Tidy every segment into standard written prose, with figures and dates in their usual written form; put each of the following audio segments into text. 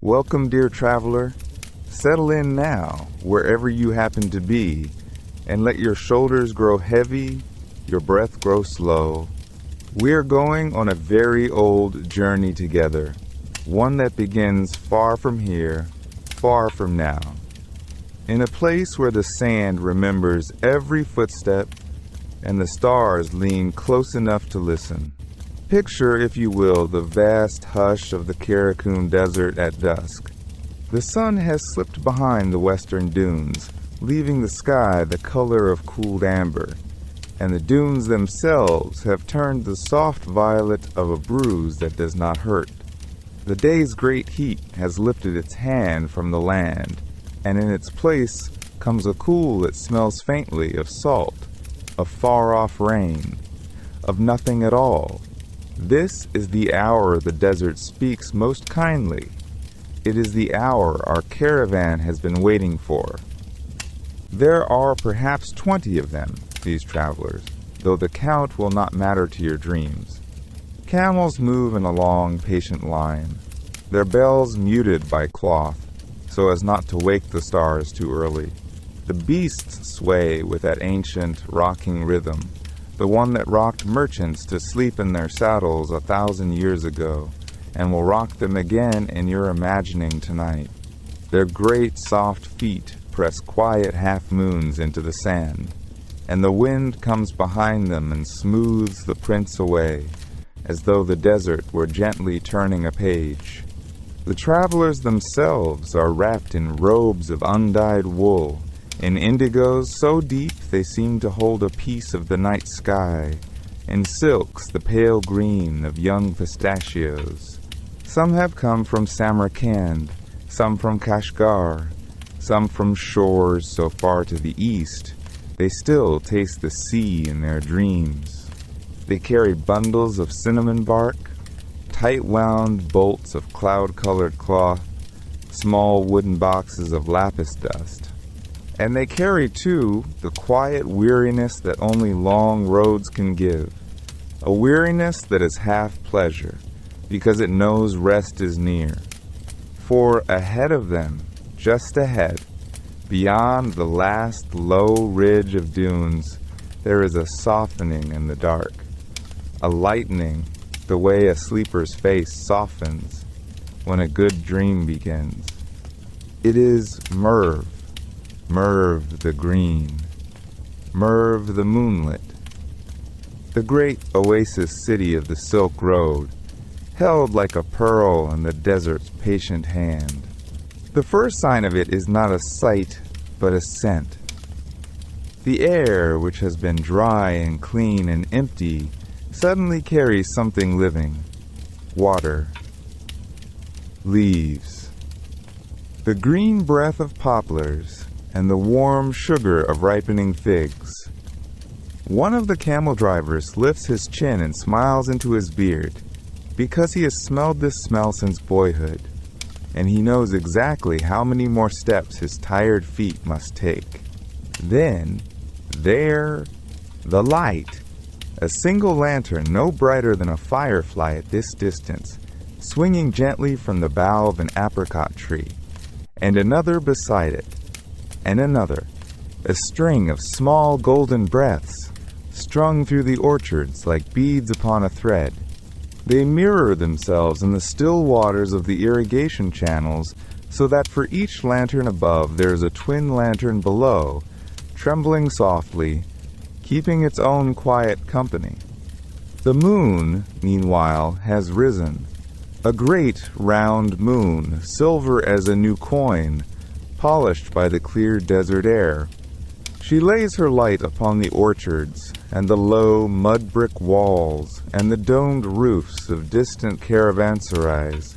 Welcome, dear traveler. Settle in now, wherever you happen to be, and let your shoulders grow heavy, your breath grow slow. We're going on a very old journey together, one that begins far from here, far from now, in a place where the sand remembers every footstep and the stars lean close enough to listen. Picture, if you will, the vast hush of the Karakum desert at dusk. The sun has slipped behind the western dunes, leaving the sky the color of cooled amber, and the dunes themselves have turned the soft violet of a bruise that does not hurt. The day's great heat has lifted its hand from the land, and in its place comes a cool that smells faintly of salt, of far-off rain, of nothing at all. This is the hour the desert speaks most kindly. It is the hour our caravan has been waiting for. There are perhaps 20 of them, these travelers, though the count will not matter to your dreams. Camels move in a long, patient line, their bells muted by cloth, so as not to wake the stars too early. The beasts sway with that ancient, rocking rhythm, the one that rocked merchants to sleep in their saddles 1,000 years ago, and will rock them again in your imagining tonight. Their great soft feet press quiet half-moons into the sand, and the wind comes behind them and smooths the prints away, as though the desert were gently turning a page. The travelers themselves are wrapped in robes of undyed wool, in indigos so deep they seem to hold a piece of the night sky, in silks the pale green of young pistachios. Some have come from Samarkand, some from Kashgar, some from shores so far to the east, they still taste the sea in their dreams. They carry bundles of cinnamon bark, tight-wound bolts of cloud-colored cloth, small wooden boxes of lapis dust. And they carry, too, the quiet weariness that only long roads can give, a weariness that is half pleasure, because it knows rest is near. For ahead of them, just ahead, beyond the last low ridge of dunes, there is a softening in the dark, a lightening the way a sleeper's face softens when a good dream begins. It is Merv, Merv the green, Merv the moonlit, the great oasis city of the Silk Road, held like a pearl in the desert's patient hand. The first sign of it is not a sight, but a scent. The air, which has been dry and clean and empty, suddenly carries something living. Water. Leaves. The green breath of poplars, and the warm sugar of ripening figs. One of the camel drivers lifts his chin and smiles into his beard, because he has smelled this smell since boyhood, and he knows exactly how many more steps his tired feet must take. Then, there, the light, a single lantern no brighter than a firefly at this distance, swinging gently from the bough of an apricot tree, and another beside it, and another, a string of small golden breaths, strung through the orchards like beads upon a thread. They mirror themselves in the still waters of the irrigation channels, so that for each lantern above there is a twin lantern below, trembling softly, keeping its own quiet company. The moon, meanwhile, has risen, a great round moon, silver as a new coin, polished by the clear desert air. She lays her light upon the orchards, and the low mud-brick walls, and the domed roofs of distant caravanserais,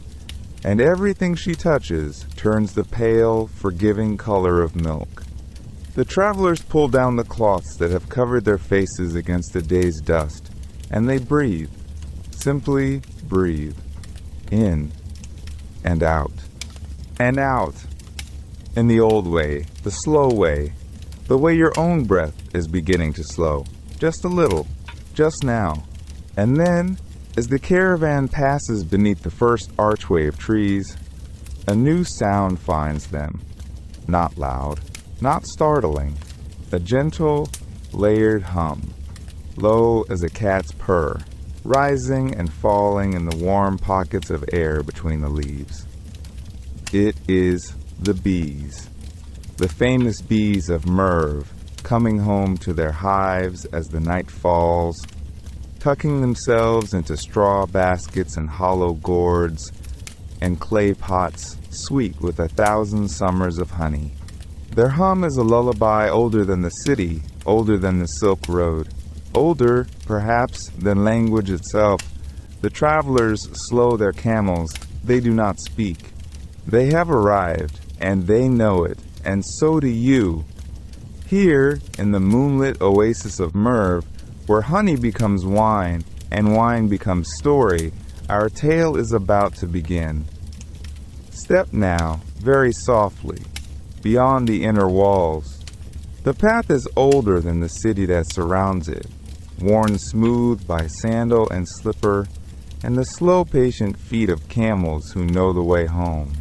and everything she touches turns the pale, forgiving color of milk. The travelers pull down the cloths that have covered their faces against the day's dust, and they breathe, simply breathe, in and out, in the old way, the slow way, the way your own breath is beginning to slow, just a little, just now. And then, as the caravan passes beneath the first archway of trees, A new sound finds them. Not loud, not startling. A gentle, layered hum, low as a cat's purr, rising and falling in the warm pockets of air between the leaves. It is the bees, the famous bees of Merv, coming home to their hives as the night falls, tucking themselves into straw baskets and hollow gourds and clay pots sweet with 1,000 summers of honey. Their hum is a lullaby older than the city, older than the Silk Road, older, perhaps, than language itself. The travelers slow their camels. They do not speak. They have arrived, and they know it, and so do you. Here, in the moonlit oasis of Merv, where honey becomes wine, and wine becomes story, our tale is about to begin. Step now, very softly, beyond the inner walls. The path is older than the city that surrounds it, worn smooth by sandal and slipper, and the slow, patient feet of camels who know the way home.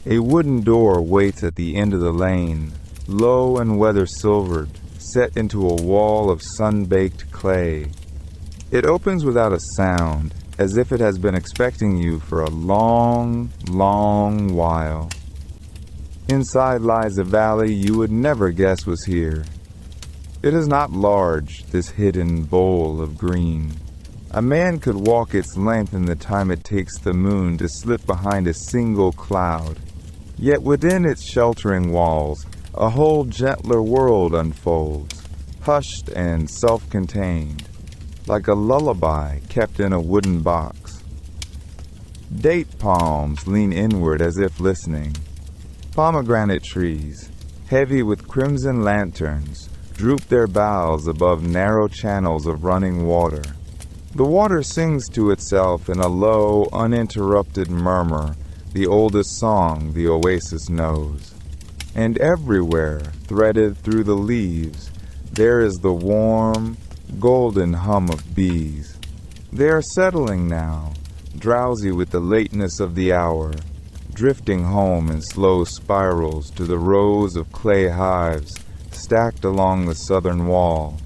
A wooden door waits at the end of the lane, low and weather-silvered, set into a wall of sun-baked clay. It opens without a sound, as if it has been expecting you for a long, long while. Inside lies a valley you would never guess was here. It is not large, this hidden bowl of green. A man could walk its length in the time it takes the moon to slip behind a single cloud. Yet within its sheltering walls, a whole gentler world unfolds, hushed and self-contained, like a lullaby kept in a wooden box. Date palms lean inward as if listening. Pomegranate trees, heavy with crimson lanterns, droop their boughs above narrow channels of running water. The water sings to itself in a low, uninterrupted murmur, the oldest song the oasis knows. And everywhere, threaded through the leaves, there is the warm, golden hum of bees. They are settling now, drowsy with the lateness of the hour, drifting home in slow spirals to the rows of clay hives stacked along the southern wall.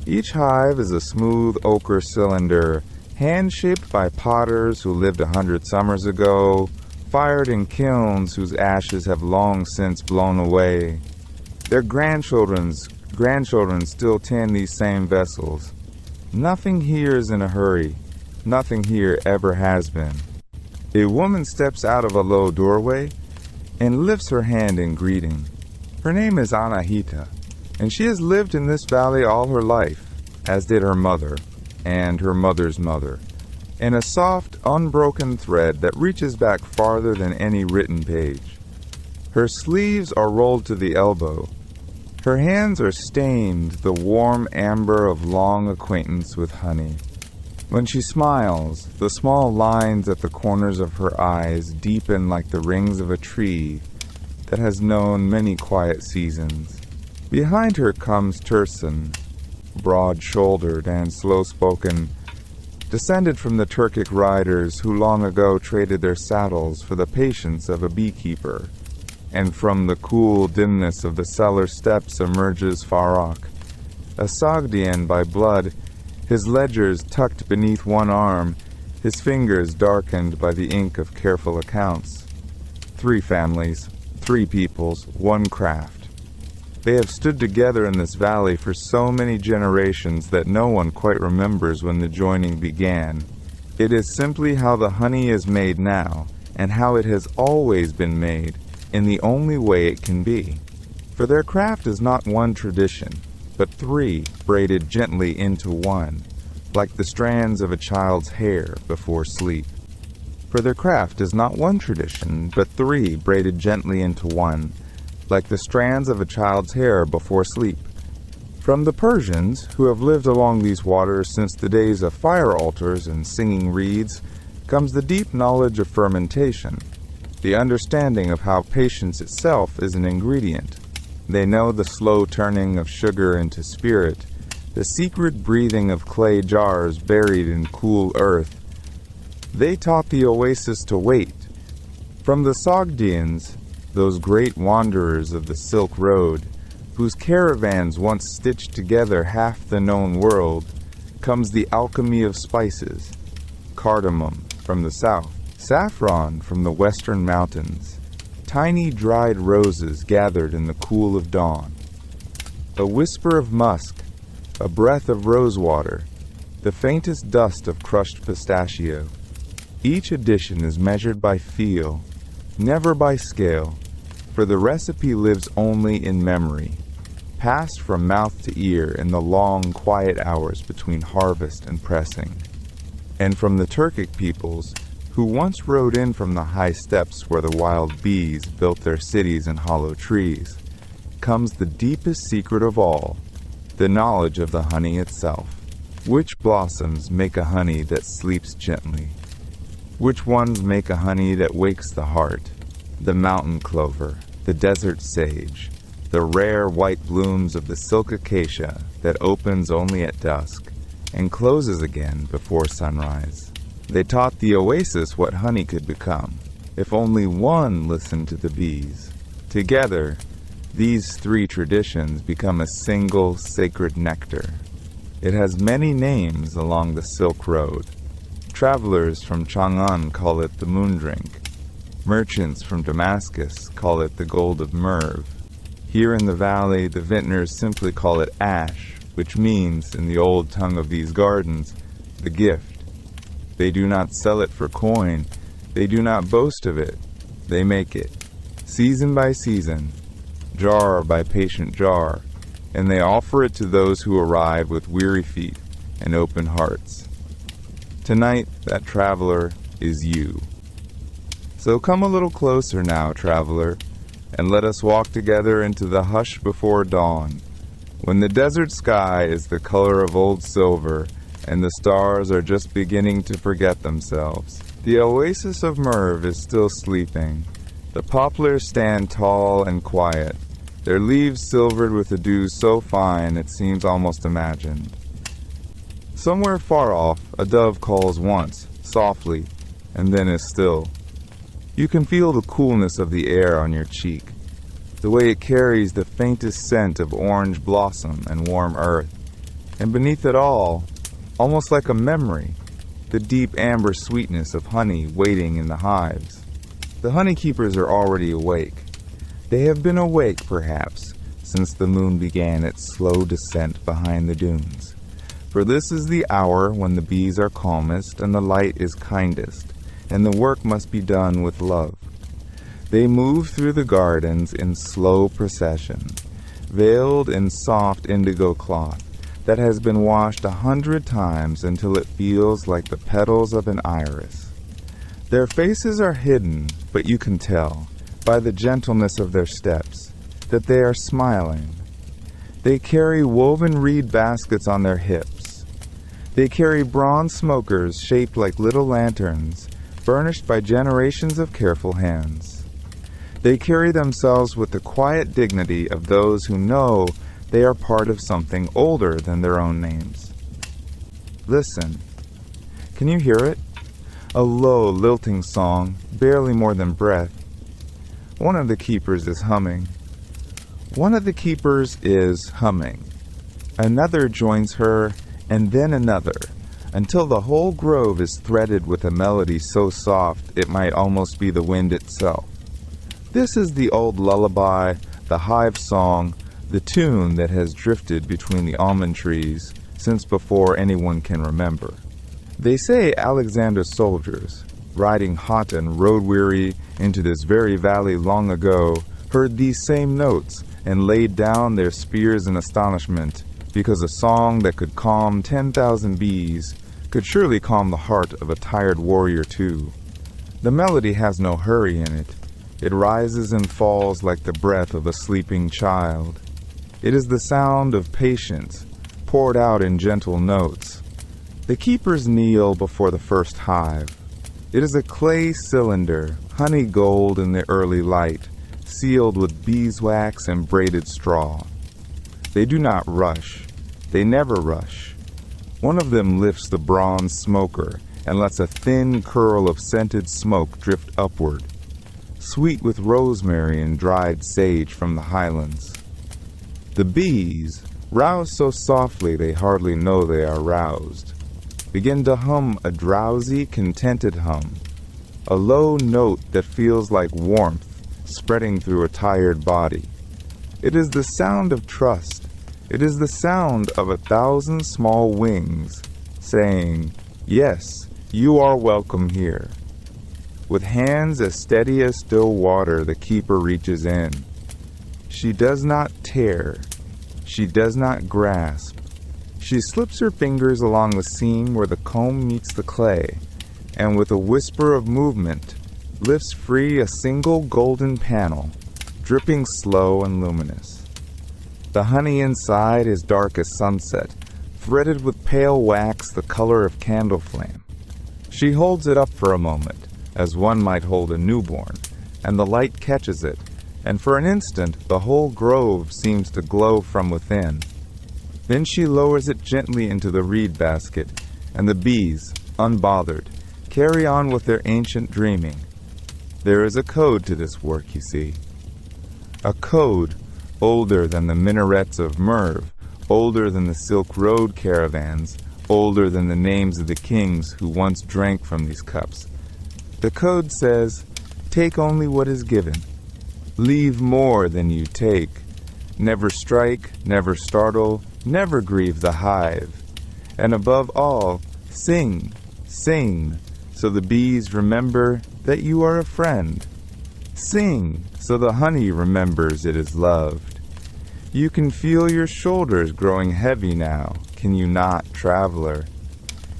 Each hive is a smooth ochre cylinder, hand-shaped by potters who lived 100 summers ago, fired in kilns whose ashes have long since blown away. Their grandchildren still tend these same vessels. Nothing here is in a hurry. Nothing here ever has been. A woman steps out of a low doorway and lifts her hand in greeting. Her name is Anahita, and she has lived in this valley all her life, as did her mother and her mother's mother, in a soft, unbroken thread that reaches back farther than any written page. Her sleeves are rolled to the elbow. Her hands are stained the warm amber of long acquaintance with honey. When she smiles, the small lines at the corners of her eyes deepen like the rings of a tree that has known many quiet seasons. Behind her comes Tursun, broad-shouldered and slow-spoken, descended from the Turkic riders who long ago traded their saddles for the patience of a beekeeper, and from the cool dimness of the Cellars steppes emerges Farak, a Sogdian by blood, his ledgers tucked beneath one arm, his fingers darkened by the ink of careful accounts. 3 families, 3 peoples, 1 craft. They have stood together in this valley for so many generations that no one quite remembers when the joining began. It is simply how the honey is made now, and how it has always been made, in the only way it can be. For their craft is not one tradition, but 3 braided gently into one, like the strands of a child's hair before sleep. For their craft is not one tradition, but 3 braided gently into one, like the strands of a child's hair before sleep. From the Persians, who have lived along these waters since the days of fire altars and singing reeds, comes the deep knowledge of fermentation, the understanding of how patience itself is an ingredient. They know the slow turning of sugar into spirit, the secret breathing of clay jars buried in cool earth. They taught the oasis to wait, From the Sogdians, those great wanderers of the Silk Road, whose caravans once stitched together half the known world, comes the alchemy of spices, cardamom from the south, saffron from the western mountains, tiny dried roses gathered in the cool of dawn, a whisper of musk, a breath of rosewater, the faintest dust of crushed pistachio. Each addition is measured by feel, never by scale, for the recipe lives only in memory, passed from mouth to ear in the long, quiet hours between harvest and pressing. And from the Turkic peoples, who once rode in from the high steppes where the wild bees built their cities in hollow trees, comes the deepest secret of all, the knowledge of the honey itself. Which blossoms make a honey that sleeps gently? Which ones make a honey that wakes the heart? The mountain clover, the desert sage, the rare white blooms of the silk acacia that opens only at dusk and closes again before sunrise. They taught the Oasis what honey could become, if only one listened to the bees. Together, these three traditions become a single sacred nectar. It has many names along the Silk Road. Travelers from Chang'an call it the moon drink. Merchants from Damascus call it the gold of Merv. Here in the valley, the Vintners simply call it ash, which means, in the old tongue of these gardens, the gift. They do not sell it for coin. They do not boast of it. They make it, season by season, jar by patient jar, and they offer it to those who arrive with weary feet and open hearts. Tonight, that traveler is you. So come a little closer now, traveler, and let us walk together into the hush before dawn, when the desert sky is the color of old silver and the stars are just beginning to forget themselves. The oasis of Merv is still sleeping. The poplars stand tall and quiet, their leaves silvered with a dew so fine it seems almost imagined. Somewhere far off, a dove calls once, softly, and then is still. You can feel the coolness of the air on your cheek, the way it carries the faintest scent of orange blossom and warm earth, and beneath it all, almost like a memory, the deep amber sweetness of honey waiting in the hives. The honeykeepers are already awake. They have been awake, perhaps, since the moon began its slow descent behind the dunes. For this is the hour when the bees are calmest and the light is kindest, and the work must be done with love. They move through the gardens in slow procession, veiled in soft indigo cloth that has been washed 100 times until it feels like the petals of an iris. Their faces are hidden, but you can tell, by the gentleness of their steps, that they are smiling. They carry woven reed baskets on their hips. They carry bronze smokers shaped like little lanterns, burnished by generations of careful hands. They carry themselves with the quiet dignity of those who know they are part of something older than their own names. Listen. Can you hear it? A low, lilting song, barely more than breath. One of the keepers is humming. Another joins her, and then another, until the whole grove is threaded with a melody so soft it might almost be the wind itself. This is the old lullaby, the hive song, the tune that has drifted between the almond trees since before anyone can remember. They say Alexander's soldiers, riding hot and road-weary into this very valley long ago, heard these same notes and laid down their spears in astonishment, because a song that could calm 10,000 bees could surely calm the heart of a tired warrior too. The melody has no hurry in it. It rises and falls like the breath of a sleeping child. It is the sound of patience, poured out in gentle notes. The keepers kneel before the first hive. It is a clay cylinder, honey gold in the early light, sealed with beeswax and braided straw. They do not rush. They never rush. One of them lifts the bronze smoker and lets a thin curl of scented smoke drift upward. sweet with rosemary and dried sage from the highlands. The bees, roused so softly they hardly know they are roused, begin to hum a drowsy, contented hum, a low note that feels like warmth spreading through a tired body. It is the sound of trust. It is the sound of 1,000 small wings saying, "Yes, you are welcome here." With hands as steady as still water, the keeper reaches in. She does not tear. She does not grasp. She slips her fingers along the seam where the comb meets the clay, and with a whisper of movement, lifts free a single golden panel, dripping slow and luminous. The honey inside is dark as sunset, threaded with pale wax the color of candle flame. She holds it up for a moment, as one might hold a newborn, and the light catches it, and for an instant the whole grove seems to glow from within. Then she lowers it gently into the reed basket, and the bees, unbothered, carry on with their ancient dreaming. There is a code to this work, you see. A code older than the minarets of Merv, older than the Silk Road caravans, older than the names of the kings who once drank from these cups. The code says, take only what is given. Leave more than you take. Never strike, never startle, never grieve the hive. And above all, sing, sing, so the bees remember that you are a friend. Sing, so the honey remembers it is loved. You can feel your shoulders growing heavy now, can you not, traveler?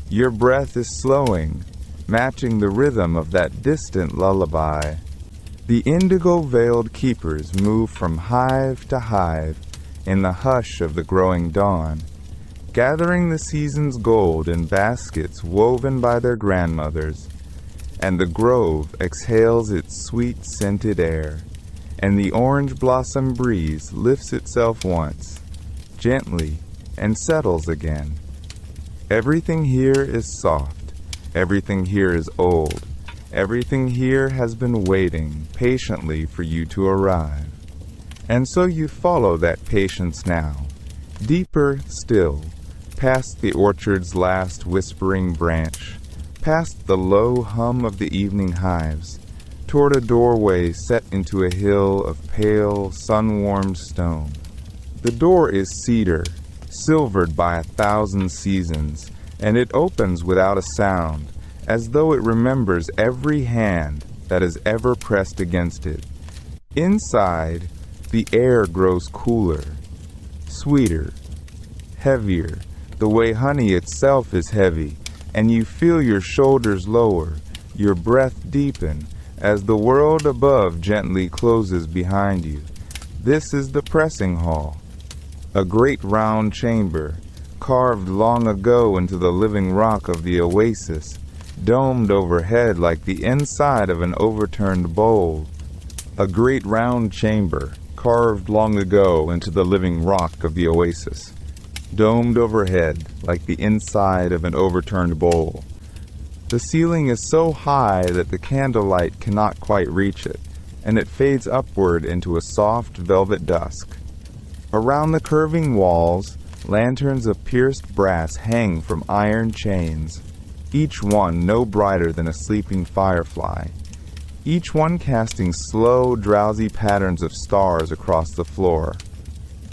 Your breath is slowing, matching the rhythm of that distant lullaby. The indigo-veiled keepers move from hive to hive in the hush of the growing dawn, gathering the season's gold in baskets woven by their grandmothers, and the grove exhales its sweet scented air, and the orange blossom breeze lifts itself once, gently, and settles again. Everything here is soft, everything here is old, everything here has been waiting patiently for you to arrive. And so you follow that patience now, deeper still, past the orchard's last whispering branch, past the low hum of the evening hives, toward a doorway set into a hill of pale, sun-warmed stone. The door is cedar, silvered by 1,000 seasons, and it opens without a sound, as though it remembers every hand that has ever pressed against it. Inside, the air grows cooler, sweeter, heavier, the way honey itself is heavy, and you feel your shoulders lower, your breath deepen, as the world above gently closes behind you. This is the pressing hall, a great round chamber, carved long ago into the living rock of the Oasis, domed overhead like the inside of an overturned bowl. A great round chamber, carved long ago into the living rock of the Oasis, domed overhead like the inside of an overturned bowl. The ceiling is so high that the candlelight cannot quite reach it, and it fades upward into a soft velvet dusk. Around the curving walls, lanterns of pierced brass hang from iron chains, each one no brighter than a sleeping firefly, each one casting slow, drowsy patterns of stars across the floor.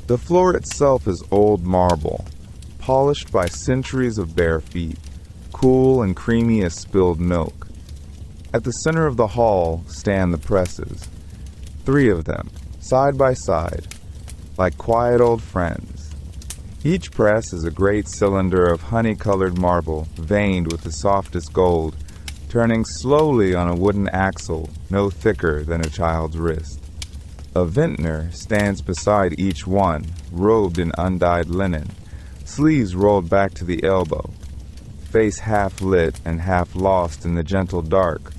The floor itself is old marble, polished by centuries of bare feet, cool and creamy as spilled milk. At the center of the hall stand the presses, 3 of them, side by side, like quiet old friends. Each press is a great cylinder of honey-colored marble, veined with the softest gold, turning slowly on a wooden axle no thicker than a child's wrist. A vintner stands beside each one, robed in undyed linen, sleeves rolled back to the elbow, face half lit and half lost in the gentle dark.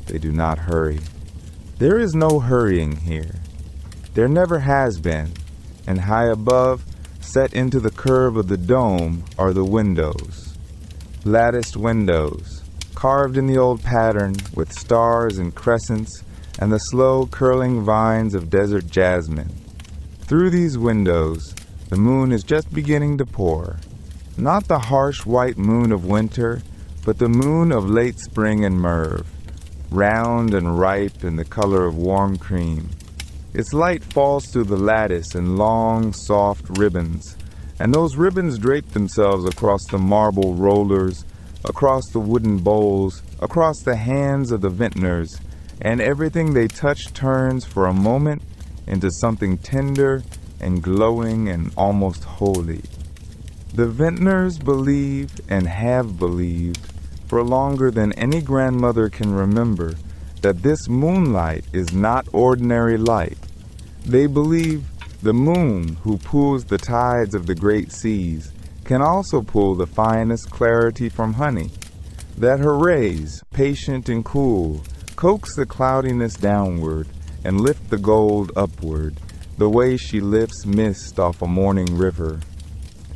They do not hurry. There is no hurrying here. There never has been, and high above, set into the curve of the dome, are the windows. Latticed windows, carved in the old pattern with stars and crescents, and the slow curling vines of desert jasmine. Through these windows, the moon is just beginning to pour. Not the harsh white moon of winter, but the moon of late spring in Merv, round and ripe in the color of warm cream. Its light falls through the lattice in long, soft ribbons, and those ribbons drape themselves across the marble rollers, across the wooden bowls, across the hands of the vintners, and everything they touch turns for a moment into something tender and glowing and almost holy. The vintners believe and have believed for longer than any grandmother can remember that this moonlight is not ordinary light. They believe the moon, who pools the tides of the great seas, can also pull the finest clarity from honey. That her rays, patient and cool, coax the cloudiness downward and lift the gold upward, the way she lifts mist off a morning river.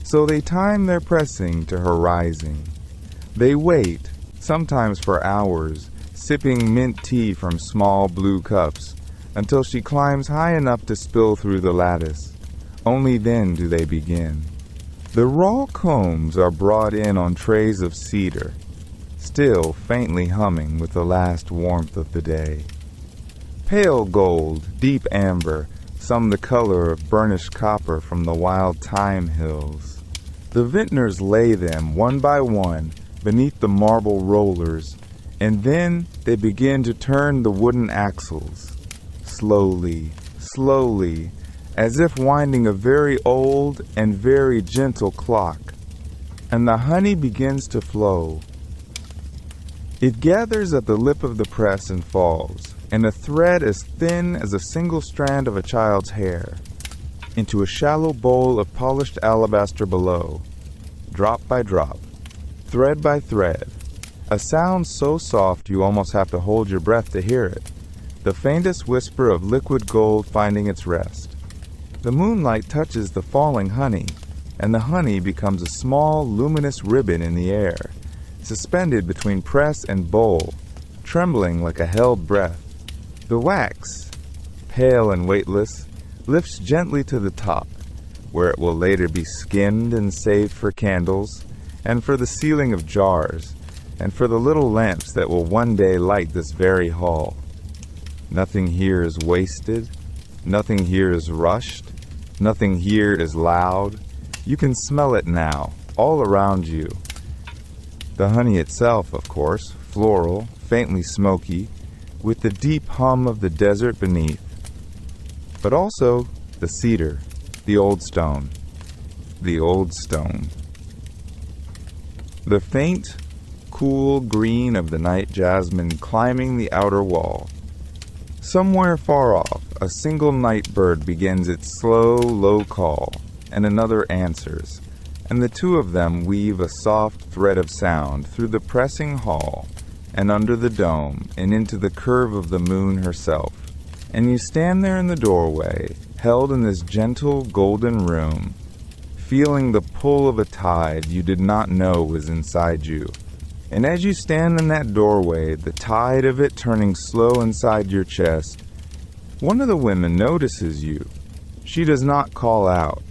So they time their pressing to her rising. They wait, sometimes for hours, sipping mint tea from small blue cups, until she climbs high enough to spill through the lattice. Only then do they begin. The raw combs are brought in on trays of cedar, still faintly humming with the last warmth of the day. Pale gold, deep amber, some the color of burnished copper from the wild thyme hills. The vintners lay them one by one beneath the marble rollers, and then they begin to turn the wooden axles, slowly, slowly, as if winding a very old and very gentle clock, and the honey begins to flow. It gathers at the lip of the press and falls, in a thread as thin as a single strand of a child's hair, into a shallow bowl of polished alabaster below, drop by drop, thread by thread, a sound so soft you almost have to hold your breath to hear it, the faintest whisper of liquid gold finding its rest. The moonlight touches the falling honey, and the honey becomes a small, luminous ribbon in the air, suspended between press and bowl, trembling like a held breath. The wax, pale and weightless, lifts gently to the top, where it will later be skimmed and saved for candles, and for the sealing of jars, and for the little lamps that will one day light this very hall. Nothing here is wasted. Nothing here is rushed. Nothing here is loud. You can smell it now, all around you. The honey itself, of course, floral, faintly smoky, with the deep hum of the desert beneath. But also the cedar, the old stone. The old stone. The faint, cool green of the night jasmine climbing the outer wall. Somewhere far off, a single night bird begins its slow, low call, and another answers, and the two of them weave a soft thread of sound through the pressing hall, and under the dome, and into the curve of the moon herself. And you stand there in the doorway, held in this gentle, golden room, feeling the pull of a tide you did not know was inside you. And as you stand in that doorway, the tide of it turning slow inside your chest, one of the women notices you. She does not call out.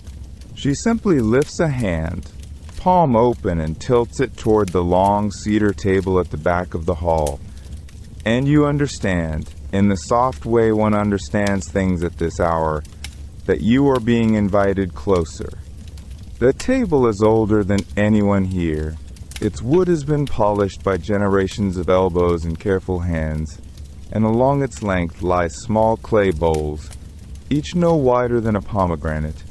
She simply lifts a hand, palm open, and tilts it toward the long cedar table at the back of the hall. And you understand, in the soft way one understands things at this hour, that you are being invited closer. The table is older than anyone here. Its wood has been polished by generations of elbows and careful hands, and along its length lie small clay bowls, each no wider than a pomegranate,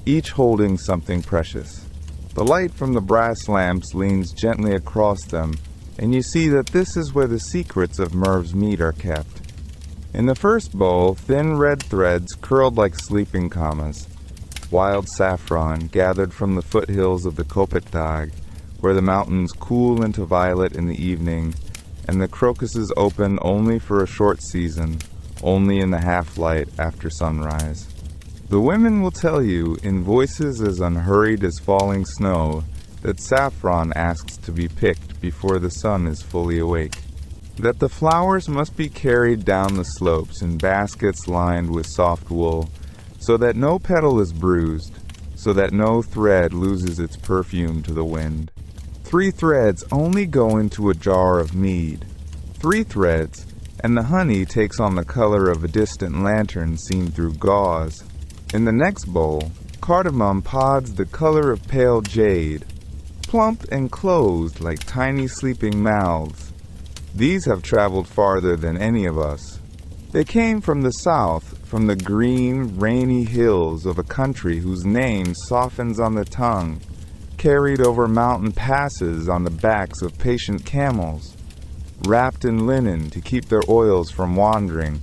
each holding something precious. The light from the brass lamps leans gently across them, and you see that this is where the secrets of Merv's mead are kept. In the first bowl, thin red threads curled like sleeping commas, wild saffron gathered from the foothills of the Kopetag, where the mountains cool into violet in the evening, and the crocuses open only for a short season, only in the half-light after sunrise. The women will tell you, in voices as unhurried as falling snow, that saffron asks to be picked before the sun is fully awake. that the flowers must be carried down the slopes in baskets lined with soft wool, so that no petal is bruised, so that no thread loses its perfume to the wind. 3 threads only go into a jar of mead. 3 threads, and the honey takes on the color of a distant lantern seen through gauze. In the next bowl, cardamom pods the color of pale jade, plump and closed like tiny sleeping mouths. These have traveled farther than any of us. They came from the south, from the green, rainy hills of a country whose name softens on the tongue, carried over mountain passes on the backs of patient camels, wrapped in linen to keep their oils from wandering.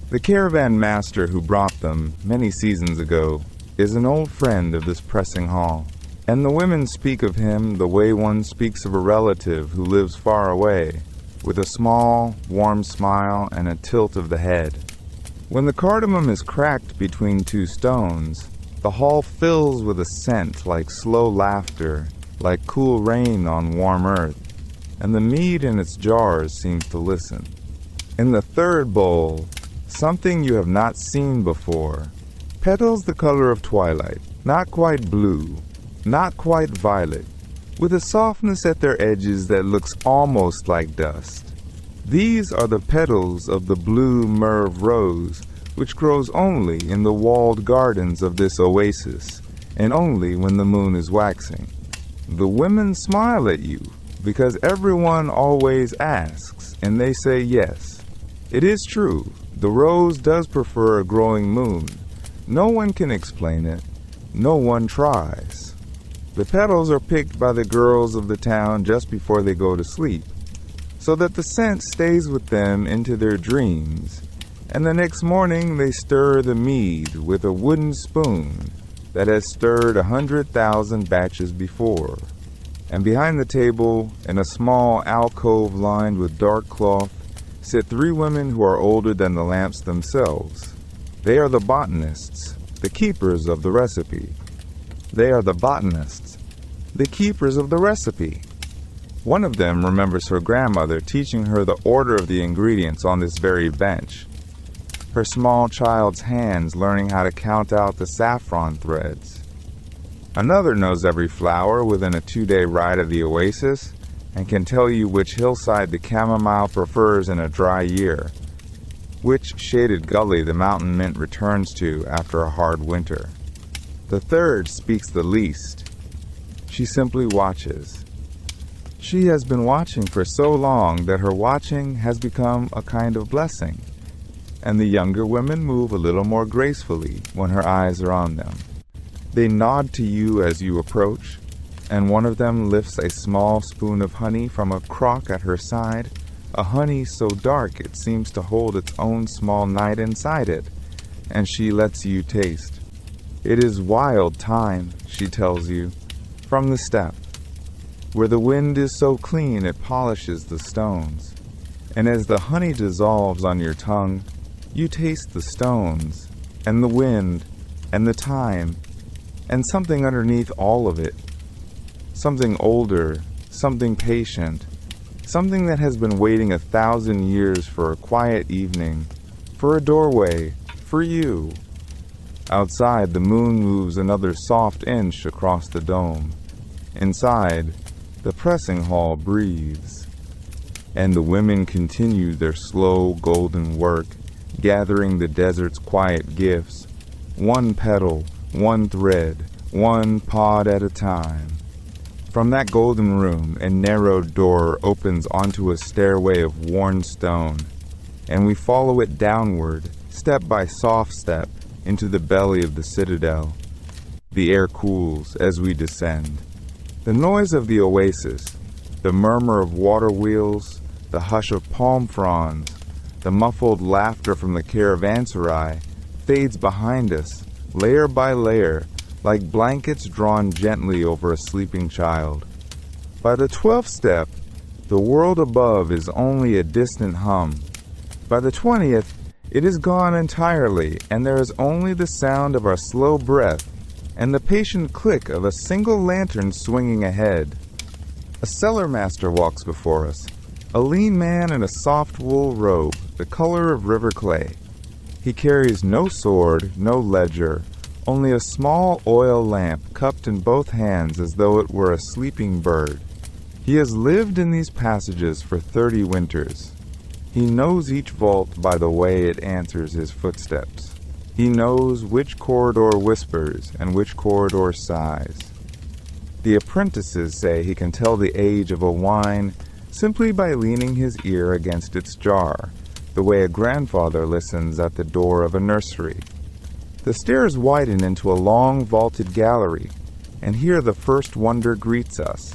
The caravan master who brought them many seasons ago is an old friend of this pressing hall, and the women speak of him the way one speaks of a relative who lives far away, with a small, warm smile and a tilt of the head. When the cardamom is cracked between 2 stones, the hall fills with a scent like slow laughter, like cool rain on warm earth, and the mead in its jars seems to listen. In the 3rd bowl, something you have not seen before. Petals the color of twilight, not quite blue, not quite violet, with a softness at their edges that looks almost like dust. These are the petals of the blue Merv rose, which grows only in the walled gardens of this oasis, and only when the moon is waxing. The women smile at you, because everyone always asks, and they say yes. It is true, the rose does prefer a growing moon. No one can explain it. No one tries. The petals are picked by the girls of the town just before they go to sleep, so that the scent stays with them into their dreams, and the next morning they stir the mead with a wooden spoon that has stirred 100,000 batches before. And behind the table, in a small alcove lined with dark cloth, sit 3 women who are older than the lamps themselves. They are the botanists, the keepers of the recipe. They are the botanists, the keepers of the recipe. One of them remembers her grandmother teaching her the order of the ingredients on this very bench, her small child's hands learning how to count out the saffron threads. Another knows every flower within a 2-day ride of the oasis and can tell you which hillside the chamomile prefers in a dry year, which shaded gully the mountain mint returns to after a hard winter. The 3rd speaks the least. She simply watches. She has been watching for so long that her watching has become a kind of blessing, and the younger women move a little more gracefully when her eyes are on them. They nod to you as you approach, and one of them lifts a small spoon of honey from a crock at her side, a honey so dark it seems to hold its own small night inside it, and she lets you taste. It is wild thyme, she tells you, from the steppe, where the wind is so clean it polishes the stones. And as the honey dissolves on your tongue, you taste the stones, and the wind, and the thyme, and something underneath all of it. Something older, something patient, something that has been waiting 1,000 years for a quiet evening, for a doorway, for you. Outside, the moon moves another soft inch across the dome. Inside, the pressing hall breathes. And the women continue their slow golden work, gathering the desert's quiet gifts, 1 petal, 1 thread, 1 pod at a time. From that golden room, a narrowed door opens onto a stairway of worn stone, and we follow it downward, step by soft step, into the belly of the Citadel. The air cools as we descend. The noise of the oasis, the murmur of water wheels, the hush of palm fronds, the muffled laughter from the caravanserai fades behind us, layer by layer, like blankets drawn gently over a sleeping child. By the 12th step, the world above is only a distant hum. By the 20th, it is gone entirely, and there is only the sound of our slow breath and the patient click of a single lantern swinging ahead. A cellar master walks before us, A lean man in a soft wool robe, the color of river clay. He carries no sword, no ledger, only a small oil lamp cupped in both hands as though it were a sleeping bird. He has lived in these passages for 30 winters. He knows each vault by the way it answers his footsteps. He knows which corridor whispers and which corridor sighs. The apprentices say he can tell the age of a wine simply by leaning his ear against its jar, the way a grandfather listens at the door of a nursery. The stairs widen into a long vaulted gallery, and here the first wonder greets us.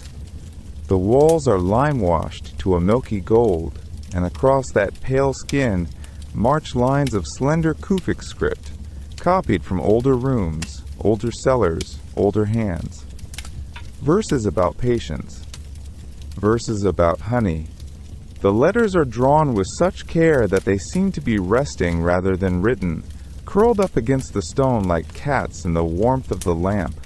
The walls are lime-washed to a milky gold, and across that pale skin march lines of slender Kufic script, copied from older rooms, older cellars, older hands. Verses about patience, verses about honey. The letters are drawn with such care that they seem to be resting rather than written, curled up against the stone like cats in the warmth of the lamp.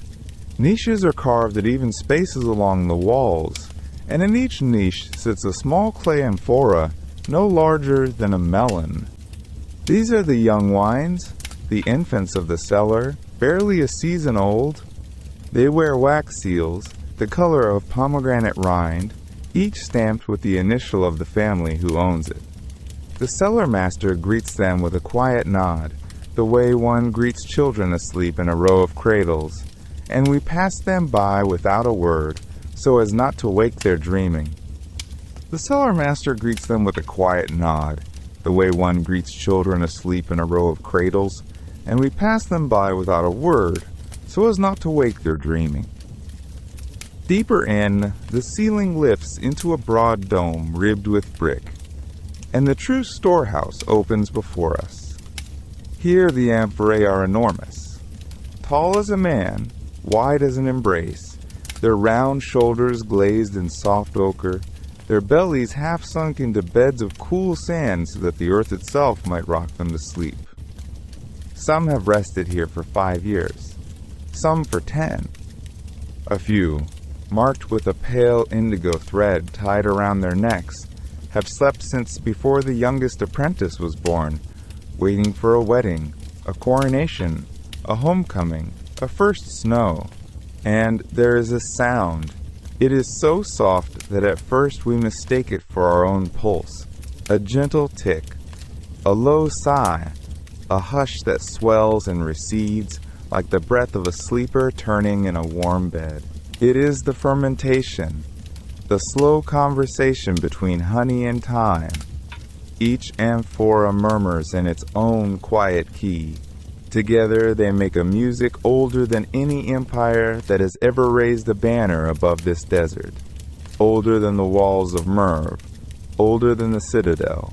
Niches are carved at even spaces along the walls, and in each niche sits a small clay amphora no larger than a melon. These are the young wines, the infants of the cellar, barely a season old. They wear wax seals, the color of pomegranate rind, each stamped with the initial of the family who owns it. The cellar master greets them with a quiet nod, the way one greets children asleep in a row of cradles, and we pass them by without a word, so as not to wake their dreaming. The cellar master greets them with a quiet nod, the way one greets children asleep in a row of cradles, and we pass them by without a word, so as not to wake their dreaming. Deeper in, the ceiling lifts into a broad dome ribbed with brick, and the true storehouse opens before us. Here the amphorae are enormous, tall as a man, wide as an embrace, their round shoulders glazed in soft ochre, their bellies half sunk into beds of cool sand so that the earth itself might rock them to sleep. Some have rested here for 5 years, some for 10. A few, marked with a pale indigo thread tied around their necks, have slept since before the youngest apprentice was born, waiting for a wedding, a coronation, a homecoming, a first snow. And there is a sound. It is so soft that at first we mistake it for our own pulse, a gentle tick, a low sigh, a hush that swells and recedes like the breath of a sleeper turning in a warm bed. It is the fermentation, the slow conversation between honey and time. Each amphora murmurs in its own quiet key. Together they make a music older than any empire that has ever raised a banner above this desert, older than the walls of Merv, older than the Citadel,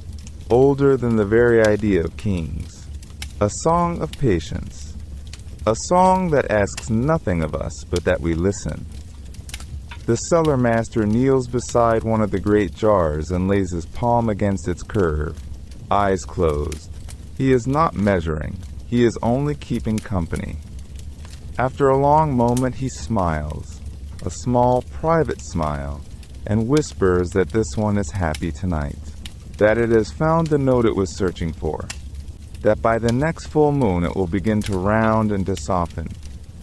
older than the very idea of kings. A song of patience, a song that asks nothing of us but that we listen. The cellar master kneels beside one of the great jars and lays his palm against its curve, eyes closed. He is not measuring, he is only keeping company. After a long moment he smiles, a small private smile, and whispers that this one is happy tonight, that it has found the note it was searching for, that by the next full moon it will begin to round and to soften,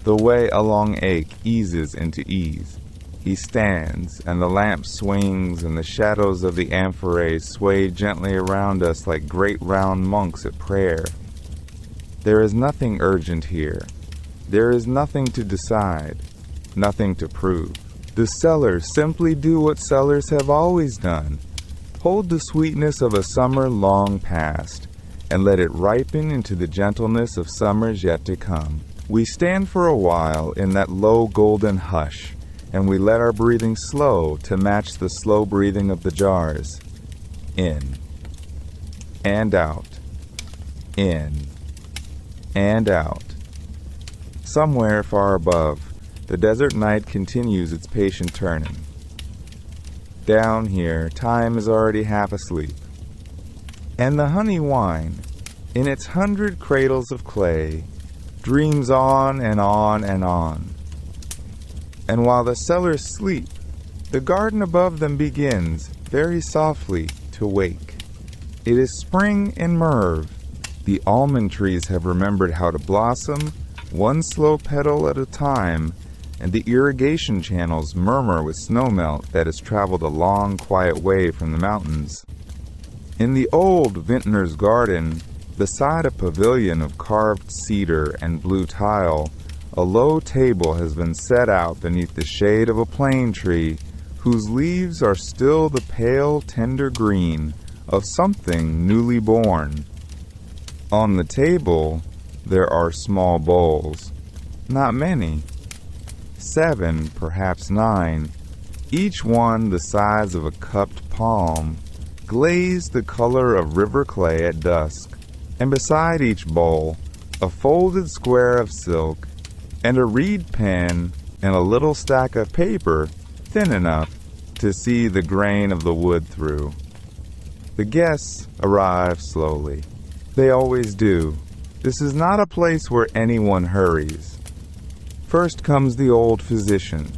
the way a long ache eases into ease. He stands, and the lamp swings, and the shadows of the amphorae sway gently around us like great round monks at prayer. There is nothing urgent here. There is nothing to decide, nothing to prove. The cellars simply do what cellars have always done. Hold the sweetness of a summer long past, and let it ripen into the gentleness of summers yet to come. We stand for a while in that low golden hush, and we let our breathing slow to match the slow breathing of the jars. In and out, in and out. Somewhere far above, the desert night continues its patient turning. Down here, time is already half asleep. And the honey wine, in its 100 cradles of clay, dreams on and on and on. And while the cellars sleep, The garden above them begins, very softly, to wake. It is spring in Merv. The almond trees have remembered how to blossom, one slow petal at a time, and the irrigation channels murmur with snowmelt that has traveled a long, quiet way from the mountains. In the old Vintners garden, beside a pavilion of carved cedar and blue tile, a low table has been set out beneath the shade of a plane tree whose leaves are still the pale, tender green of something newly born. On the table, there are small bowls. Not many. 7, perhaps 9, each one the size of a cupped palm, glazed the color of river clay at dusk, and beside each bowl, a folded square of silk, and a reed pen, and a little stack of paper thin enough to see the grain of the wood through. The guests arrive slowly. They always do. This is not a place where anyone hurries. First comes the old physician,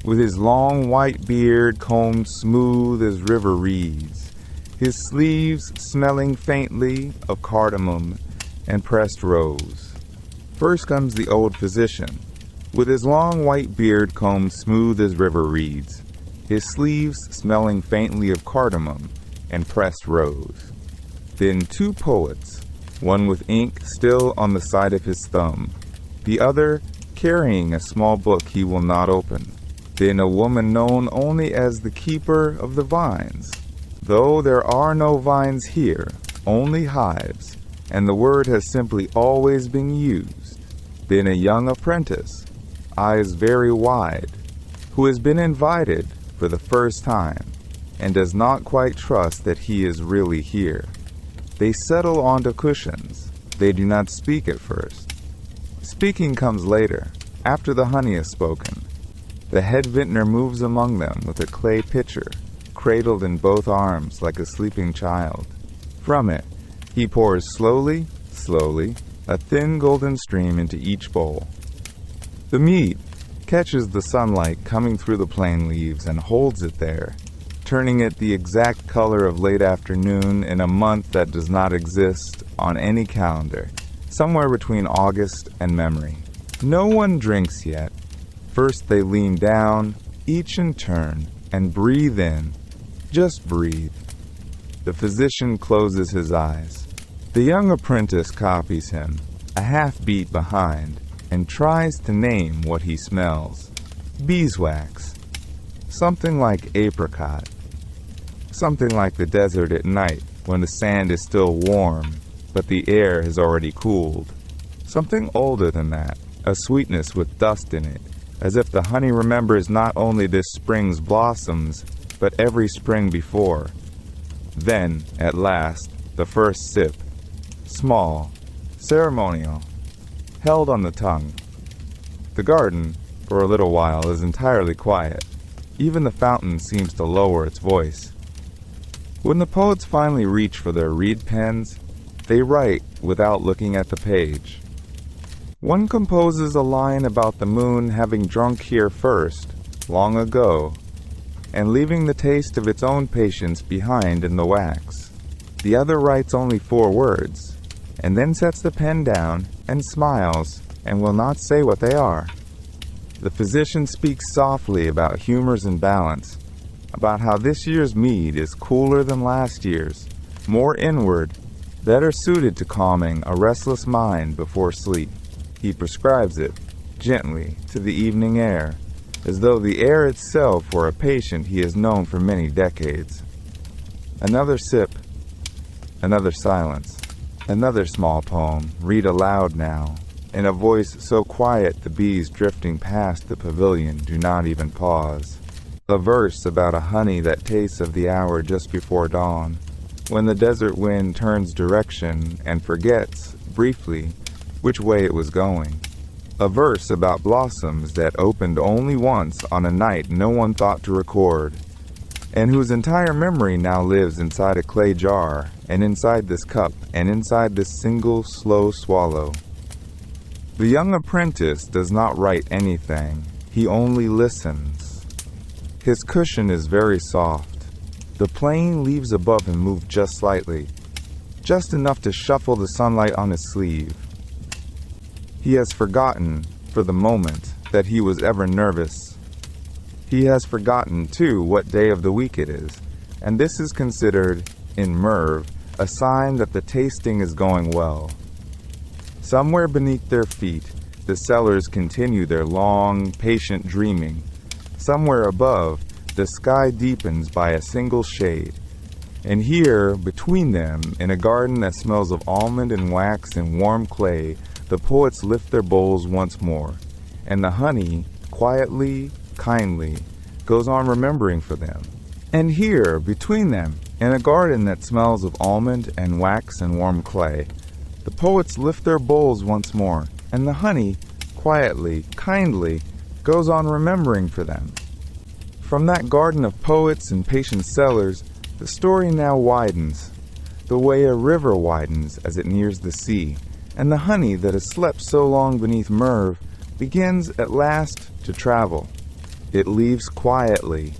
with his long white beard combed smooth as river reeds, his sleeves smelling faintly of cardamom and pressed rose. First comes the old physician, with his long white beard combed smooth as river reeds, his sleeves smelling faintly of cardamom and pressed rose. Then 2 poets, one with ink still on the side of his thumb, the other carrying a small book he will not open. Then a woman known only as the keeper of the vines, though there are no vines here, only hives, and the word has simply always been used. Then a young apprentice, eyes very wide, who has been invited for the first time and does not quite trust that he is really here. They settle onto cushions. They do not speak at first. Speaking comes later, after the honey is spoken. The head vintner moves among them with a clay pitcher, cradled in both arms like a sleeping child. From it, he pours slowly, a thin golden stream into each bowl. The mead catches the sunlight coming through the plane leaves and holds it there, turning it the exact color of late afternoon in a month that does not exist on any calendar, somewhere between August and memory. No one drinks yet. First they lean down, each in turn, and breathe in. Just breathe. The physician closes his eyes. The young apprentice copies him, a half beat behind, and tries to name what he smells. Beeswax. Something like apricot. Something like the desert at night when the sand is still warm, but the air has already cooled. Something older than that, a sweetness with dust in it, as if the honey remembers not only this spring's blossoms, but every spring before. Then, at last, the first sip. Small, ceremonial, held on the tongue. The garden, for a little while, is entirely quiet. Even the fountain seems to lower its voice. When the poets finally reach for their reed pens, they write without looking at the page. One composes a line about the moon having drunk here first, long ago, and leaving the taste of its own patience behind in the wax. The other writes only 4 words, and then sets the pen down and smiles and will not say what they are. The physician speaks softly about humors and balance, about how this year's mead is cooler than last year's, more inward, better suited to calming a restless mind before sleep. He prescribes it, gently, to the evening air, as though the air itself were a patient he has known for many decades. Another sip, another silence, another small poem, read aloud now, in a voice so quiet the bees drifting past the pavilion do not even pause. A verse about a honey that tastes of the hour just before dawn, when the desert wind turns direction and forgets, briefly, which way it was going. A verse about blossoms that opened only once on a night no one thought to record, and whose entire memory now lives inside a clay jar, and inside this cup, and inside this single slow swallow. The young apprentice does not write anything. He only listens. His cushion is very soft. The plane leaves above him moved just slightly, just enough to shuffle the sunlight on his sleeve. He has forgotten, for the moment, that he was ever nervous. He has forgotten, too, what day of the week it is, and this is considered, in Merv, a sign that the tasting is going well. Somewhere beneath their feet, the cellars continue their long, patient dreaming. Somewhere above, the sky deepens by a single shade. And here, between them, in a garden that smells of almond and wax and warm clay, the poets lift their bowls once more, and the honey, quietly, kindly, goes on remembering for them. And here, between them, in a garden that smells of almond and wax and warm clay, the poets lift their bowls once more, and the honey, quietly, kindly, goes on remembering for them. From that garden of poets and patient cellars, the story now widens, the way a river widens as it nears the sea, and the honey that has slept so long beneath Merv begins at last to travel. It leaves quietly.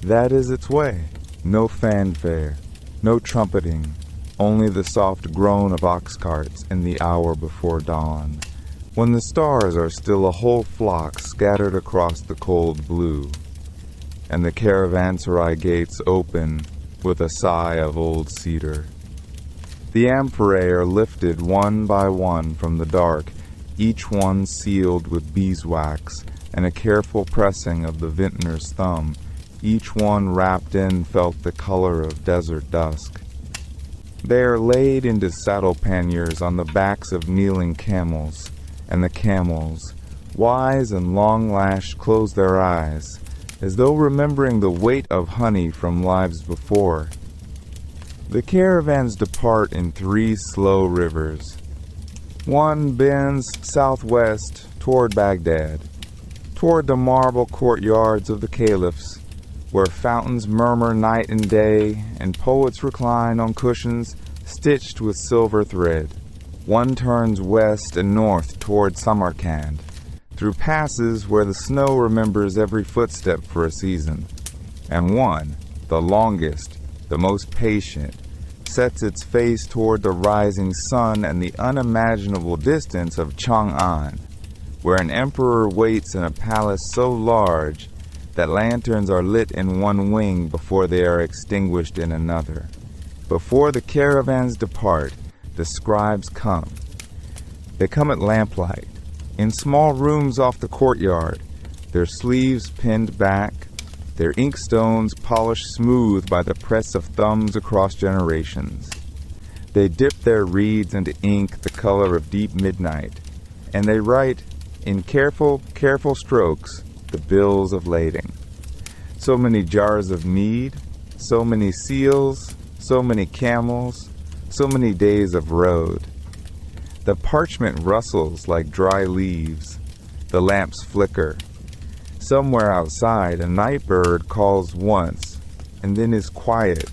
That is its way. No fanfare, no trumpeting, only the soft groan of ox carts in the hour before dawn, when the stars are still a whole flock scattered across the cold blue, and the caravanserai gates open with a sigh of old cedar. The amphorae are lifted one by one from the dark, each one sealed with beeswax and a careful pressing of the vintner's thumb, each one wrapped in felt the color of desert dusk. They are laid into saddle panniers on the backs of kneeling camels, and the camels, wise and long-lashed, close their eyes, as though remembering the weight of honey from lives before. The caravans depart in 3 slow rivers. One bends southwest toward Baghdad, toward the marble courtyards of the caliphs, where fountains murmur night and day, and poets recline on cushions stitched with silver thread. One turns west and north toward Samarkand, through passes where the snow remembers every footstep for a season. And one, the longest, the most patient, sets its face toward the rising sun and the unimaginable distance of Chang'an, where an emperor waits in a palace so large that lanterns are lit in one wing before they are extinguished in another. Before the caravans depart, the scribes come. They come at lamplight, in small rooms off the courtyard, their sleeves pinned back, their inkstones polished smooth by the press of thumbs across generations. They dip their reeds into ink the color of deep midnight, and they write, in careful, careful strokes, the bills of lading. So many jars of mead, so many seals, so many camels, so many days of road. The parchment rustles like dry leaves. The lamps flicker. Somewhere outside, a night bird calls once, and then is quiet.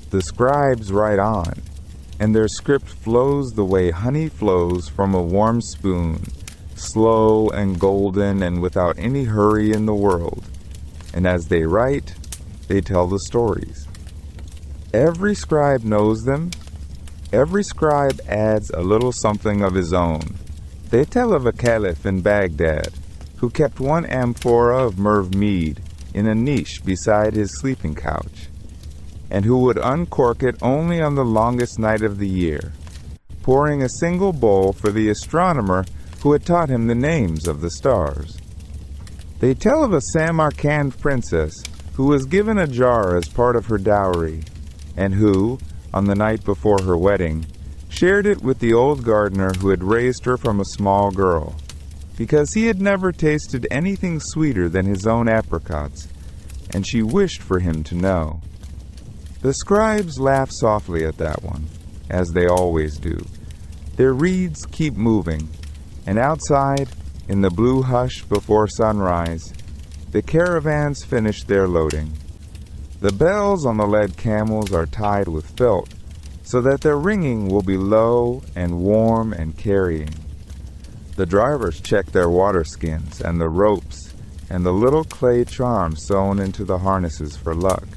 The scribes write on, and their script flows the way honey flows from a warm spoon, slow and golden and without any hurry in the world. And as they write, they tell the stories. Every scribe knows them. Every scribe adds a little something of his own. They tell of a caliph in Baghdad who kept one amphora of Merv mead in a niche beside his sleeping couch, and who would uncork it only on the longest night of the year, pouring a single bowl for the astronomer who had taught him the names of the stars. They tell of a Samarkand princess who was given a jar as part of her dowry, and who, on the night before her wedding, shared it with the old gardener who had raised her from a small girl, because he had never tasted anything sweeter than his own apricots, and she wished for him to know. The scribes laugh softly at that one, as they always do. Their reeds keep moving, and outside, in the blue hush before sunrise, the caravans finish their loading. The bells on the led camels are tied with felt, so that their ringing will be low and warm and carrying. The drivers check their water skins and the ropes, and the little clay charms sewn into the harnesses for luck.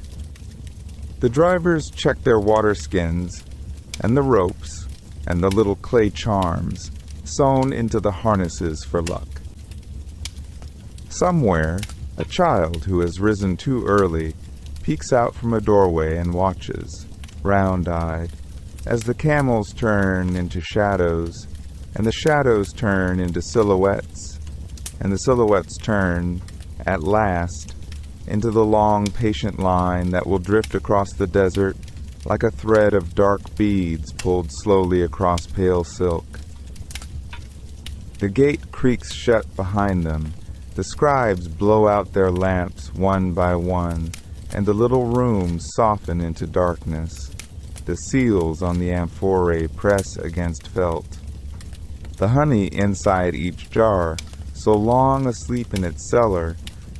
The drivers check their water skins, and the ropes, and the little clay charms sewn into the harnesses for luck. Somewhere, a child who has risen too early peeks out from a doorway and watches, round-eyed, as the camels turn into shadows, and the shadows turn into silhouettes, and the silhouettes turn, at last, into the long, patient line that will drift across the desert like a thread of dark beads pulled slowly across pale silk. The gate creaks shut behind them. The scribes blow out their lamps one by one, and the little rooms soften into darkness. The seals on the amphorae press against felt. The honey inside each jar, so long asleep in its cellar,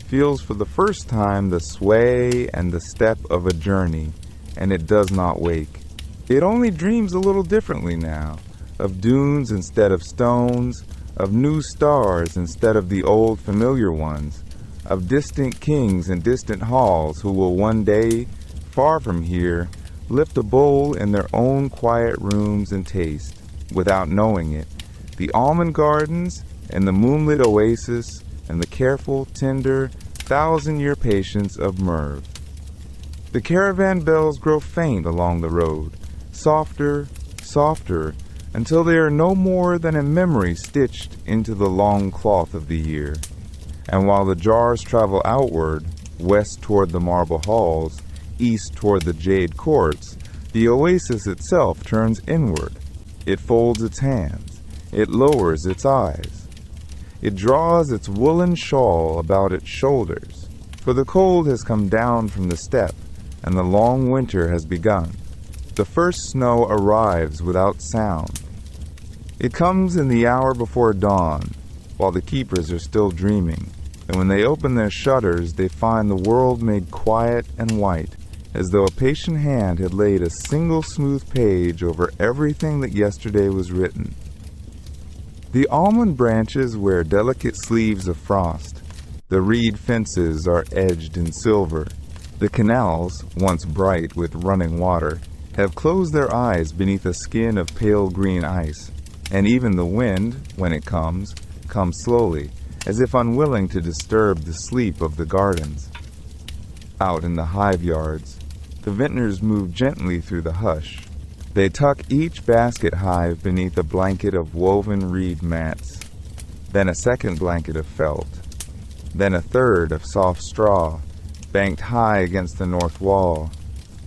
feels for the first time the sway and the step of a journey, and it does not wake. It only dreams a little differently now, of dunes instead of stones, of new stars instead of the old familiar ones, of distant kings and distant halls who will one day, far from here, lift a bowl in their own quiet rooms and taste, without knowing it, the almond gardens and the moonlit oasis and the careful, tender, thousand-year patience of Merv. The caravan bells grow faint along the road, softer, softer, until they are no more than a memory stitched into the long cloth of the year. And while the jars travel outward, west toward the marble halls, east toward the jade courts, the oasis itself turns inward. It folds its hands. It lowers its eyes. It draws its woolen shawl about its shoulders, for the cold has come down from the steppe, and the long winter has begun. The first snow arrives without sound. It comes in the hour before dawn, while the keepers are still dreaming, and when they open their shutters, they find the world made quiet and white, as though a patient hand had laid a single smooth page over everything that yesterday was written. The almond branches wear delicate sleeves of frost. The reed fences are edged in silver. The canals, once bright with running water, have closed their eyes beneath a skin of pale green ice, and even the wind, when it comes slowly, as if unwilling to disturb the sleep of the gardens. Out in the hive yards, the vintners move gently through the hush. They tuck each basket hive beneath a blanket of woven reed mats, then a second blanket of felt, then a third of soft straw, banked high against the north wall,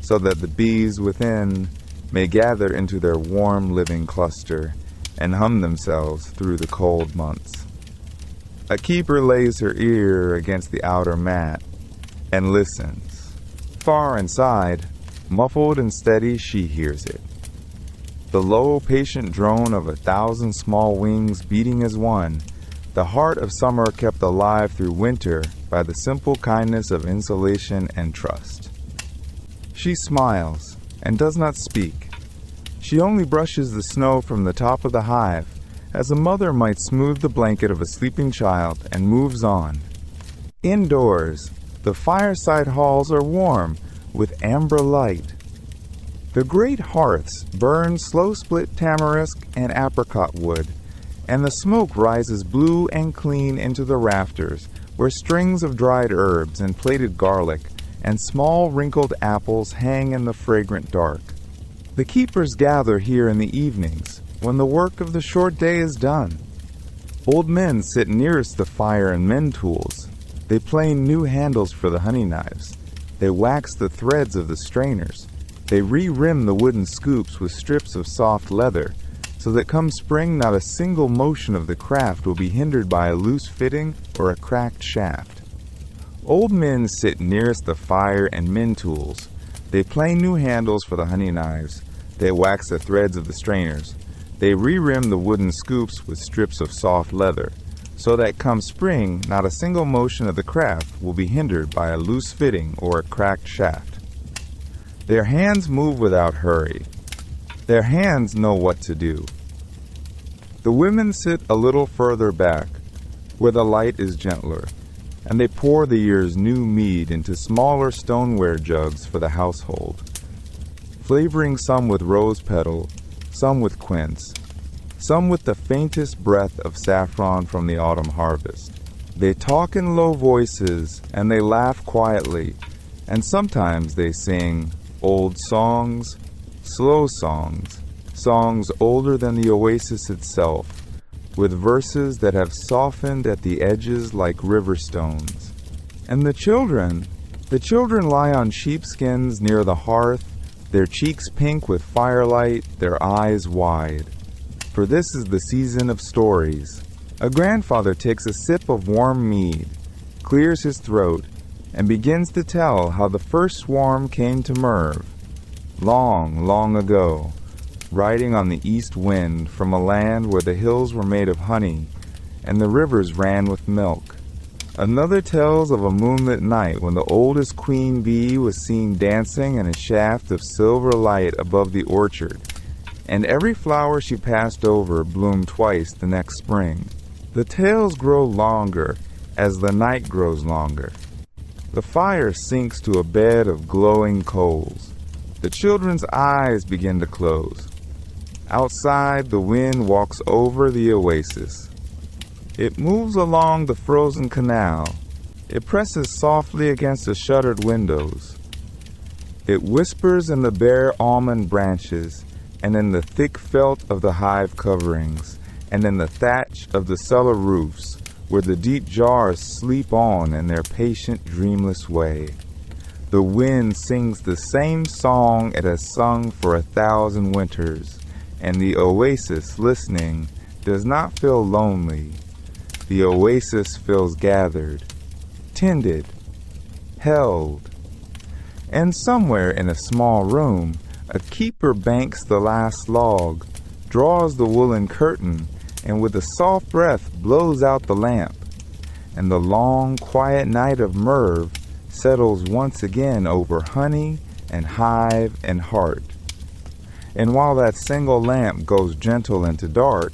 so that the bees within may gather into their warm living cluster and hum themselves through the cold months. A keeper lays her ear against the outer mat and listens. Far inside, muffled and steady, she hears it. The low, patient drone of 1,000 small wings beating as one, the heart of summer kept alive through winter by the simple kindness of insulation and trust. She smiles and does not speak. She only brushes the snow from the top of the hive, as a mother might smooth the blanket of a sleeping child, and moves on. Indoors, the fireside halls are warm with amber light. The great hearths burn slow-split tamarisk and apricot wood, and the smoke rises blue and clean into the rafters, where strings of dried herbs and plated garlic and small wrinkled apples hang in the fragrant dark. The keepers gather here in the evenings, when the work of the short day is done. Old men sit nearest the fire and mend tools. They plane new handles for the honey knives. They wax the threads of the strainers. They re-rim the wooden scoops with strips of soft leather, so that come spring not a single motion of the craft will be hindered by a loose fitting or a cracked shaft. Old men sit nearest the fire and mend tools. They plane new handles for the honey knives. They wax the threads of the strainers. They re-rim the wooden scoops with strips of soft leather, so that come spring not a single motion of the craft will be hindered by a loose fitting or a cracked shaft. Their hands move without hurry. Their hands know what to do. The women sit a little further back, where the light is gentler. and they pour the year's new mead into smaller stoneware jugs for the household, flavoring some with rose petal, some with quince, some with the faintest breath of saffron from the autumn harvest. They talk in low voices, and they laugh quietly, and sometimes they sing old songs, slow songs, songs older than the oasis itself, with verses that have softened at the edges like river stones. And the children lie on sheepskins near the hearth, their cheeks pink with firelight, their eyes wide. For this is the season of stories. A grandfather takes a sip of warm mead, clears his throat, and begins to tell how the first swarm came to Merv, long, long ago, riding on the east wind from a land where the hills were made of honey and the rivers ran with milk. Another tells of a moonlit night when the oldest queen bee was seen dancing in a shaft of silver light above the orchard, and every flower she passed over bloomed twice the next spring. The tales grow longer as the night grows longer. The fire sinks to a bed of glowing coals. The children's eyes begin to close. Outside, the wind walks over the oasis. It moves along the frozen canal. It presses softly against the shuttered windows. It whispers in the bare almond branches, and in the thick felt of the hive coverings, and in the thatch of the cellar roofs, where the deep jars sleep on in their patient, dreamless way. The wind sings the same song it has sung for 1,000 winters, and the oasis, listening, does not feel lonely. The oasis feels gathered, tended, held. And somewhere in a small room, a keeper banks the last log, draws the woolen curtain, and with a soft breath blows out the lamp. And the long, quiet night of Merv settles once again over honey and hive and heart. And while that single lamp goes gentle into dark,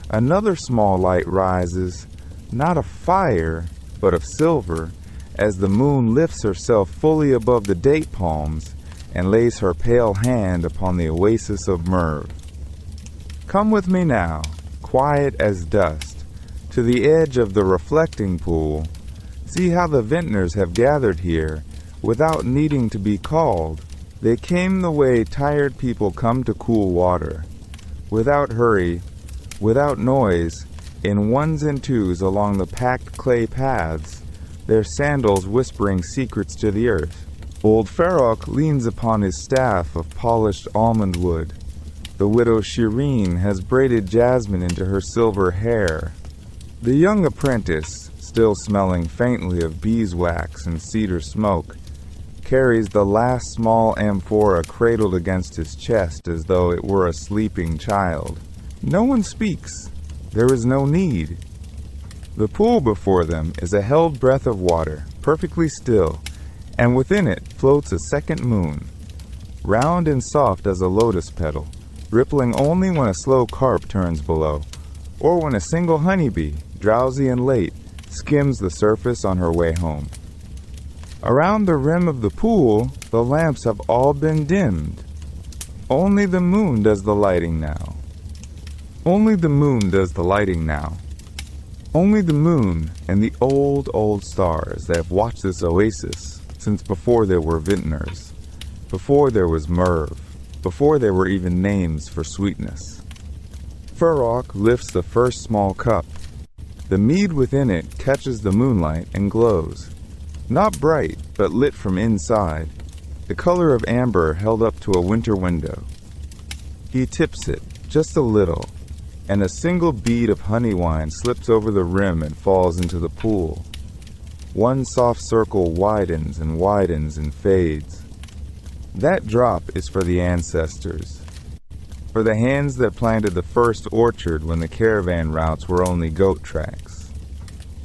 another small light rises, not of fire, but of silver, as the moon lifts herself fully above the date palms and lays her pale hand upon the oasis of Merv. Come with me now, quiet as dust, to the edge of the reflecting pool. See how the Vintners have gathered here, without needing to be called. They came the way tired people come to cool water, without hurry, without noise, in ones and twos along the packed clay paths, their sandals whispering secrets to the earth. Old Ferroc leans upon his staff of polished almond wood. The widow Shireen has braided jasmine into her silver hair. The young apprentice, still smelling faintly of beeswax and cedar smoke, carries the last small amphora cradled against his chest as though it were a sleeping child. No one speaks. There is no need. The pool before them is a held breath of water, perfectly still, and within it floats a second moon, round and soft as a lotus petal, rippling only when a slow carp turns below, or when a single honeybee, drowsy and late, skims the surface on her way home. Around the rim of the pool, the lamps have all been dimmed. Only the moon does the lighting now. Only the moon does the lighting now. Only the moon and the old stars that have watched this oasis since before there were Vintners, before there was Merv, before there were even names for sweetness. Ferroc lifts the first small cup. The mead within it catches the moonlight and glows. Not bright, but lit from inside, the color of amber held up to a winter window. He tips it, just a little, and a single bead of honey wine slips over the rim and falls into the pool. One soft circle widens and fades. That drop is for the ancestors, for the hands that planted the first orchard when the caravan routes were only goat tracks,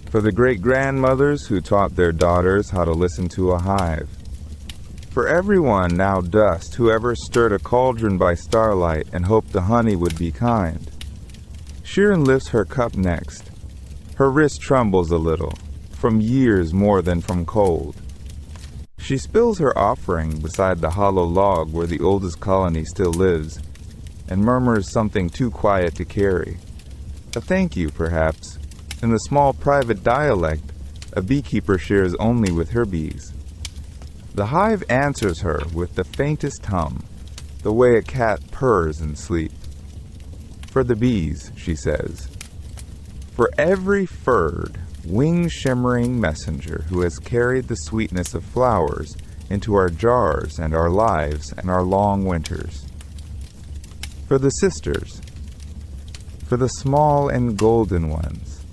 for the great-grandmothers who taught their daughters how to listen to a hive, for everyone now dust who ever stirred a cauldron by starlight and hoped the honey would be kind. Shirin lifts her cup next. Her wrist trembles a little, from years more than from cold. She spills her offering beside the hollow log where the oldest colony still lives, and murmurs something too quiet to carry. A thank you, perhaps, in the small private dialect a beekeeper shares only with her bees. The hive answers her with the faintest hum, the way a cat purrs in sleep. For the bees, she says. For every furred, wing-shimmering messenger who has carried the sweetness of flowers into our jars and our lives and our long winters. For the sisters. For the small and golden ones.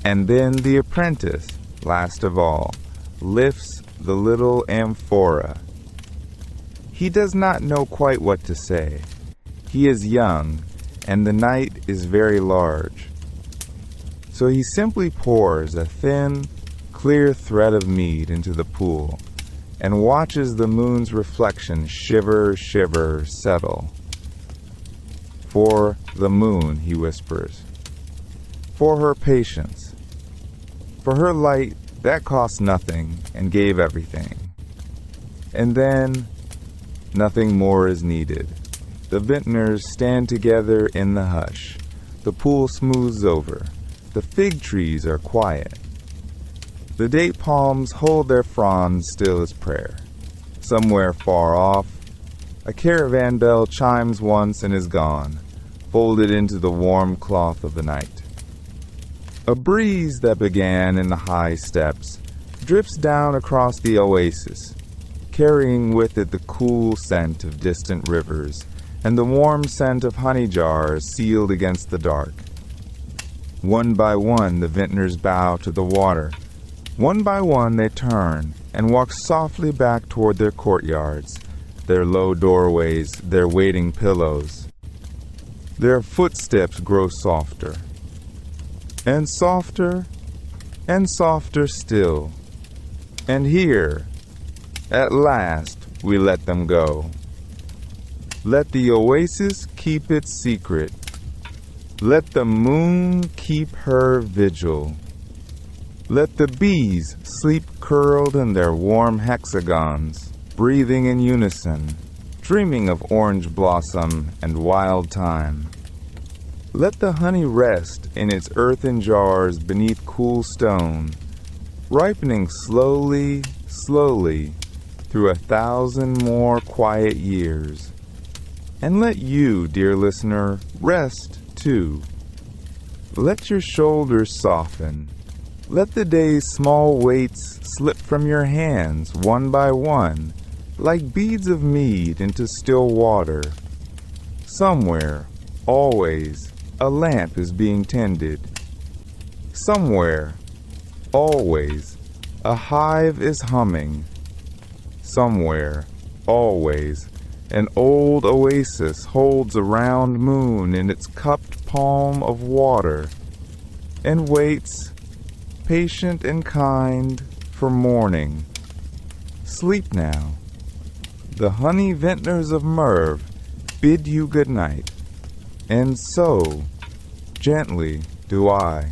And then the apprentice, last of all, lifts the little amphora. He does not know quite what to say. He is young, and the night is very large. So he simply pours a thin, clear thread of mead into the pool, and watches the moon's reflection shiver, shiver, settle. For the moon, he whispers. For her patience. For her light that cost nothing and gave everything. And then, nothing more is needed. The vintners stand together in the hush. The pool smooths over. The fig trees are quiet. The date palms hold their fronds still as prayer. Somewhere far off, a caravan bell chimes once and is gone, folded into the warm cloth of the night. A breeze that began in the high steppes drifts down across the oasis, carrying with it the cool scent of distant rivers and the warm scent of honey jars sealed against the dark. One by one the vintners bow to the water. One by one they turn and walk softly back toward their courtyards, their low doorways, their waiting pillows. Their footsteps grow softer. And softer still. And here, at last, we let them go. Let the oasis keep its secret. Let the moon keep her vigil. Let the bees sleep curled in their warm hexagons, breathing in unison, dreaming of orange blossom and wild thyme. Let the honey rest in its earthen jars beneath cool stone, ripening slowly, slowly, through 1,000 more quiet years. And let you, dear listener, rest too. Let your shoulders soften. Let the day's small weights slip from your hands one by one, like beads of mead into still water. Somewhere, always, a lamp is being tended. Somewhere, always, a hive is humming. Somewhere, always, an old oasis holds a round moon in its cupped palm of water, and waits, patient and kind, for morning. Sleep now. The honey vintners of Merv bid you good night, and so, gently do I.